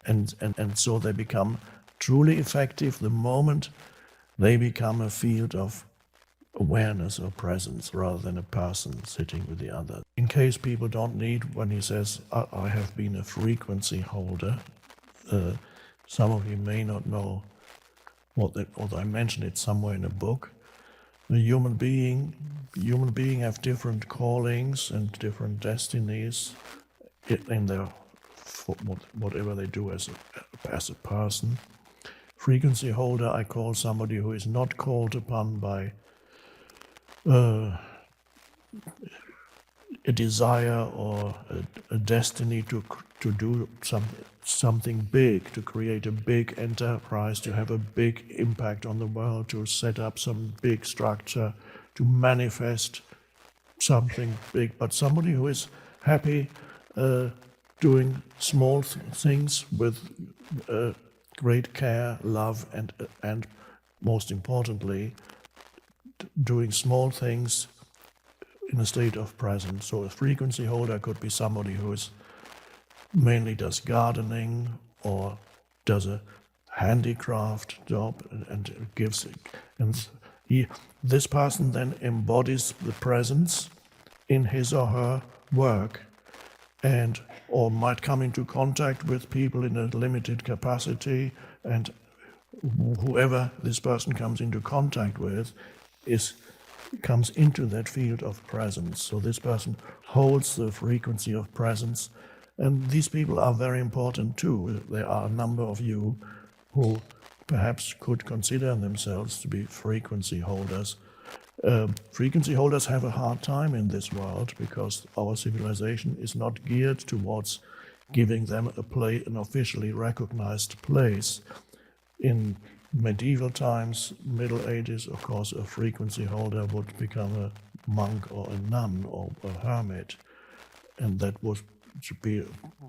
And so they become truly effective the moment they become a field of awareness or presence rather than a person sitting with the other. In case people don't need, when he says, I have been a frequency holder, some of you may not know or I mentioned it somewhere in a book. The human being have different callings and different destinies in their whatever they do as a person. Frequency holder I call somebody who is not called upon by a desire or a destiny to do something big, to create a big enterprise, to have a big impact on the world, to set up some big structure, to manifest something big, but somebody who is happy doing small things with great care, love, and most importantly, doing small things in a state of presence. So a frequency holder could be somebody who is mainly does gardening or does a handicraft job and gives, and this person then embodies the presence in his or her work, and or might come into contact with people in a limited capacity, and whoever this person comes into contact with comes into that field of presence. So this person holds the frequency of presence, and these people are very important too. There are a number of you who perhaps could consider themselves to be frequency holders. Frequency holders have a hard time in this world because our civilization is not geared towards giving them an officially recognized place. In medieval times, Middle Ages, of course, a frequency holder would become a monk or a nun or a hermit, and that was to be,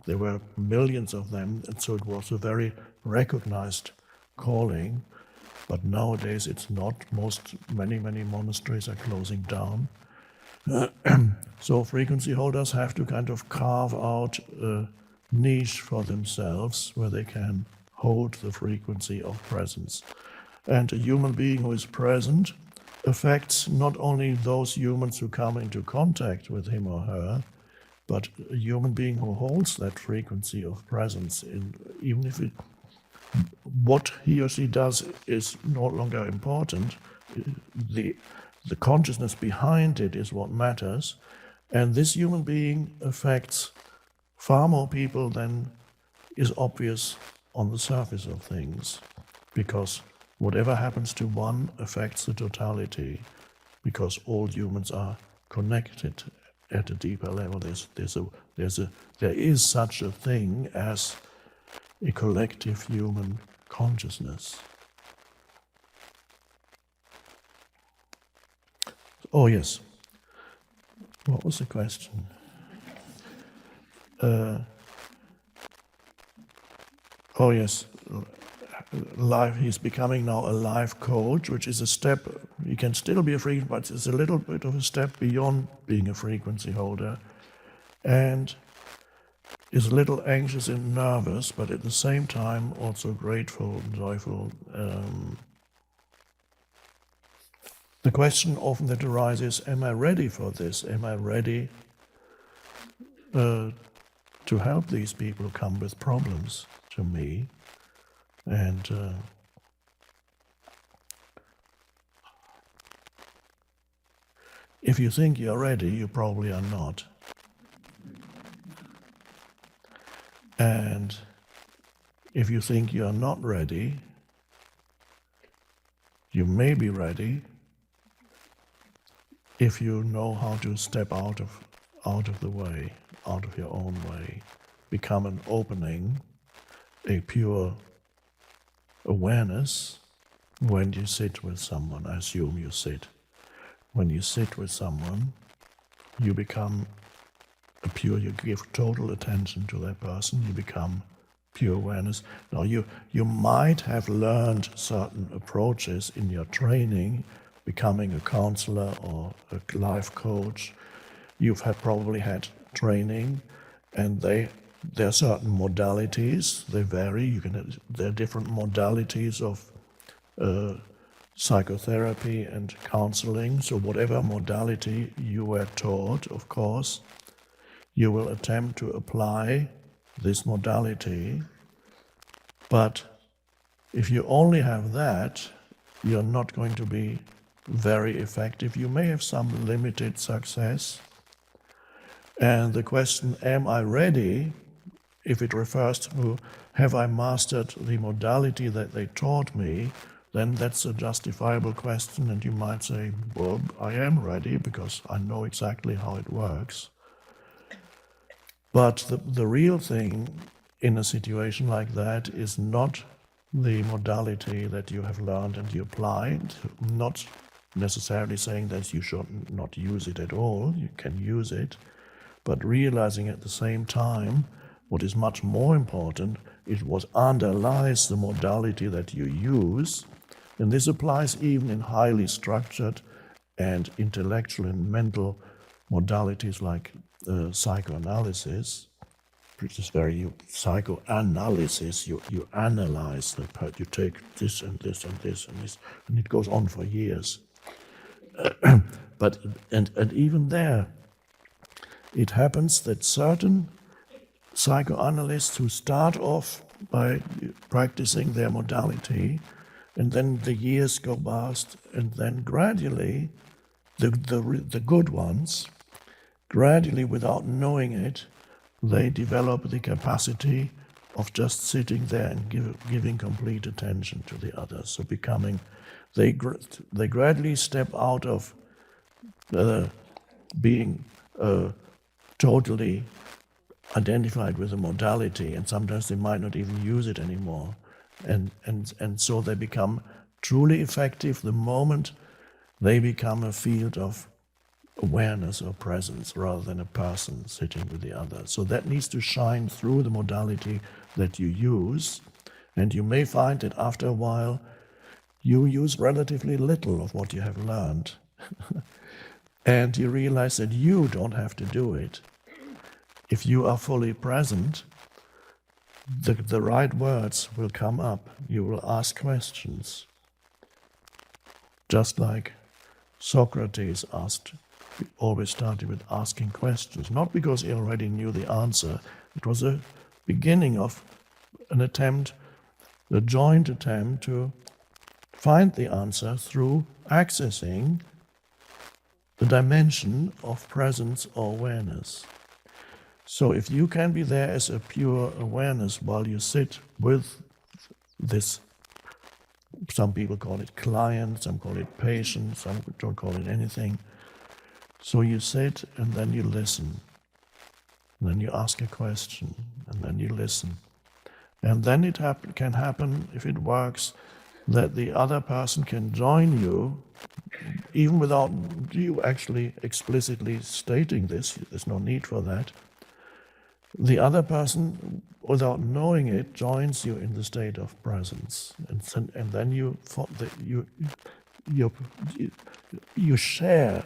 there were millions of them, and so it was a very recognized calling. But nowadays it's not. Many monasteries are closing down. So frequency holders have to kind of carve out a niche for themselves where they can hold the frequency of presence. And a human being who is present affects not only those humans who come into contact with him or her, but a human being who holds that frequency of presence, even if what he or she does is no longer important, the consciousness behind it is what matters, and this human being affects far more people than is obvious on the surface of things, because whatever happens to one affects the totality, because all humans are connected at a deeper level. There is such a thing as a collective human consciousness. Oh yes, what was the question? Oh yes, he's becoming now a life coach, which is a step. He can still be a frequency, but it's a little bit of a step beyond being a frequency holder, and is a little anxious and nervous, but at the same time also grateful and joyful. The question often that arises, am I ready for this? Am I ready to help these people who come with problems to me? And if you think you're ready, you probably are not. And if you think you're not ready, you may be ready if you know how to step out of the way, out of your own way, become an opening, a pure awareness when you sit with someone. I assume you sit. When you sit with someone, you become you give total attention to that person, you become pure awareness. Now you might have learned certain approaches in your training, becoming a counselor or a life coach. You've probably had training, and they there are certain modalities, they vary. There are different modalities of psychotherapy and counseling. So whatever modality you were taught, of course, you will attempt to apply this modality. But if you only have that, you're not going to be very effective. You may have some limited success. And the question, am I ready, if it refers to have I mastered the modality that they taught me, then that's a justifiable question, and you might say, well, I am ready because I know exactly how it works. But the real thing in a situation like that is not the modality that you have learned and you applied, not necessarily saying that you should not use it at all, you can use it, but realizing at the same time what is much more important is what underlies the modality that you use. And this applies even in highly structured and intellectual and mental modalities like psychoanalysis, which is very psychoanalysis. You analyze the part, you take this and this and this and this, and it goes on for years. But even there, it happens that certain psychoanalysts who start off by practicing their modality, and then the years go past, and then gradually, the good ones, gradually without knowing it, they develop the capacity of just sitting there and giving complete attention to the others. So they gradually step out of being totally identified with the modality, and sometimes they might not even use it anymore. And so they become truly effective the moment they become a field of awareness or presence rather than a person sitting with the other. So that needs to shine through the modality that you use, and you may find that after a while you use relatively little of what you have learned. And you realize that you don't have to do it. If you are fully present, the right words will come up. You will ask questions. Just like Socrates always started with asking questions, not because he already knew the answer. It was a beginning of an attempt, a joint attempt to find the answer through accessing the dimension of presence or awareness. So if you can be there as a pure awareness while you sit with this, some people call it client, some call it patient, some don't call it anything. So you sit and then you listen. And then you ask a question and then you listen. And then it can happen, if it works, that the other person can join you, even without you actually explicitly stating this. There's no need for that. The other person, without knowing it, joins you in the state of presence, and then you share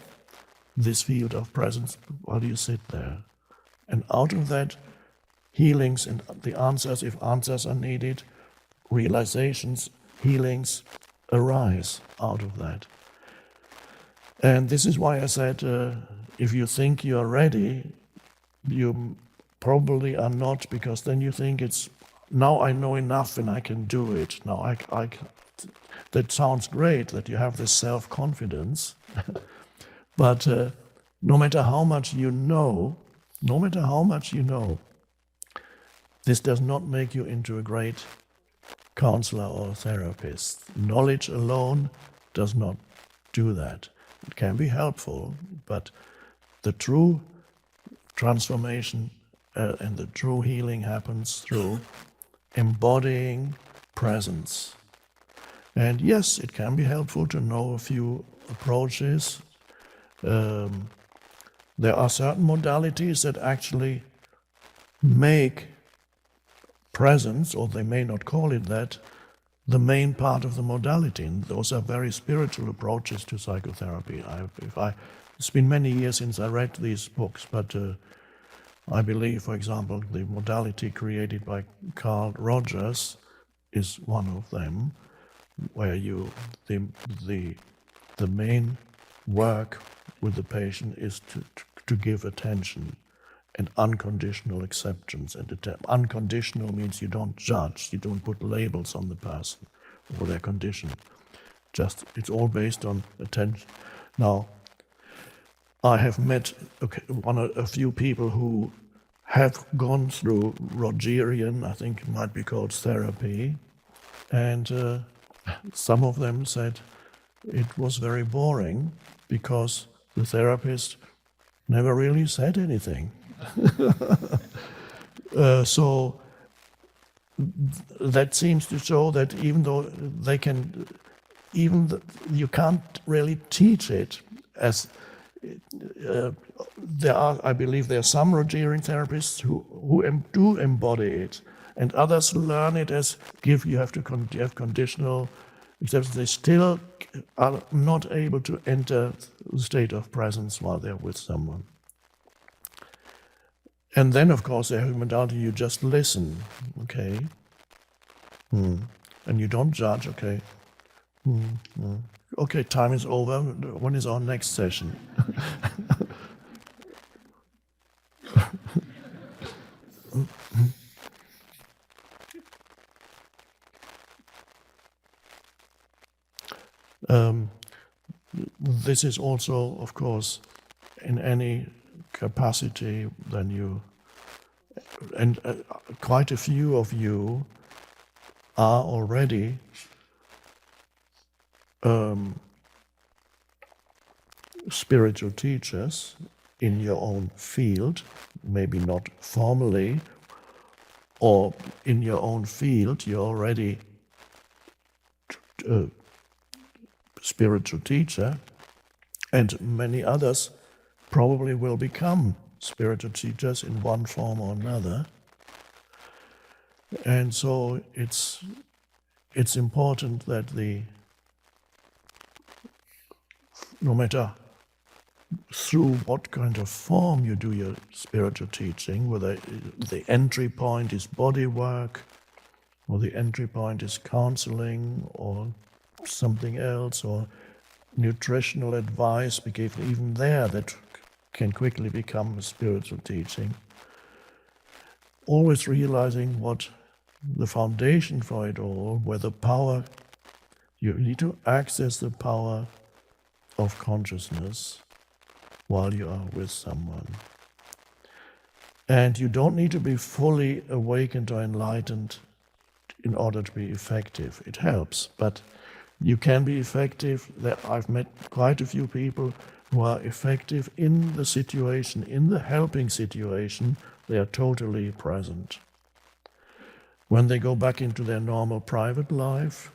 this field of presence while you sit there, and out of that, healings and the answers, if answers are needed, realizations, healings arise out of that. And this is why I said, if you think you're ready, you probably are not, because then you think now I know enough and I can do it. Now that sounds great that you have this self-confidence, but no matter how much you know, this does not make you into a great counselor or therapist. Knowledge alone does not do that. It can be helpful, but the true transformation and the true healing happens through embodying presence. And yes, it can be helpful to know a few approaches. There are certain modalities that actually make presence, or they may not call it that, the main part of the modality. And those are very spiritual approaches to psychotherapy. It's been many years since I read these books, but I believe, for example, the modality created by Carl Rogers is one of them, where the, the, the main work with the patient is to give attention and unconditional acceptance. And unconditional means you don't judge, you don't put labels on the person or their condition. Just, it's all based on attention. Now, I have met a few people who have gone through Rogerian, I think it might be called therapy, and some of them said it was very boring because the therapist never really said anything. So that seems to show that even though they can, you can't really teach it as I believe there are some Rogerian therapists who do embody it, and others learn it as you have conditional acceptance. They still are not able to enter the state of presence while they're with someone. And then, of course, the modality, you just listen, okay? And you don't judge, okay? Okay, time is over. When is our next session? This is also, of course, in any capacity, then and quite a few of you are already spiritual teachers in your own field, maybe not formally, or in your own field, you're already a spiritual teacher, and many others probably will become spiritual teachers in one form or another. And so it's important that no matter through what kind of form you do your spiritual teaching, whether the entry point is body work, or the entry point is counseling, or something else, or nutritional advice, because even there that can quickly become a spiritual teaching. Always realizing what the foundation for it all, where the power, you need to access the power of consciousness while you are with someone. And you don't need to be fully awakened or enlightened in order to be effective. It helps, but you can be effective. I've met quite a few people who are effective in the situation, in the helping situation. They are totally present. When they go back into their normal private life,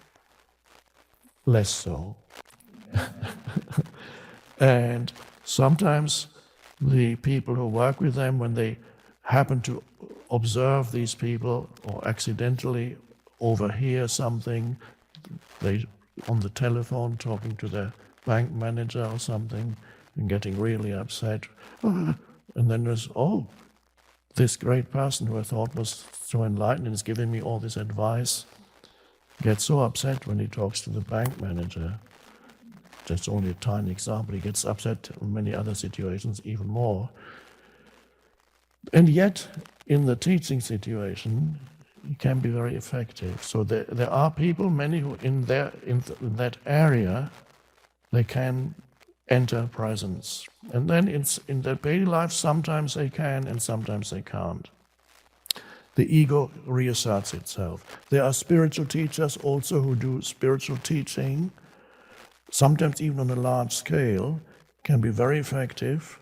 less so. And sometimes the people who work with them, when they happen to observe these people or accidentally overhear something, they on the telephone talking to their bank manager or something and getting really upset. And then there's, this great person who I thought was so enlightened and is giving me all this advice, gets so upset when he talks to the bank manager. That's only a tiny example. He gets upset in many other situations even more. And yet, in the teaching situation, it can be very effective. So there are people, many who in that area, they can enter presence. And then in their daily life, sometimes they can and sometimes they can't. The ego reasserts itself. There are spiritual teachers also who do spiritual teaching, sometimes even on a large scale, can be very effective.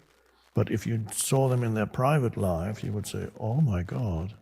But if you saw them in their private life, you would say, oh my God.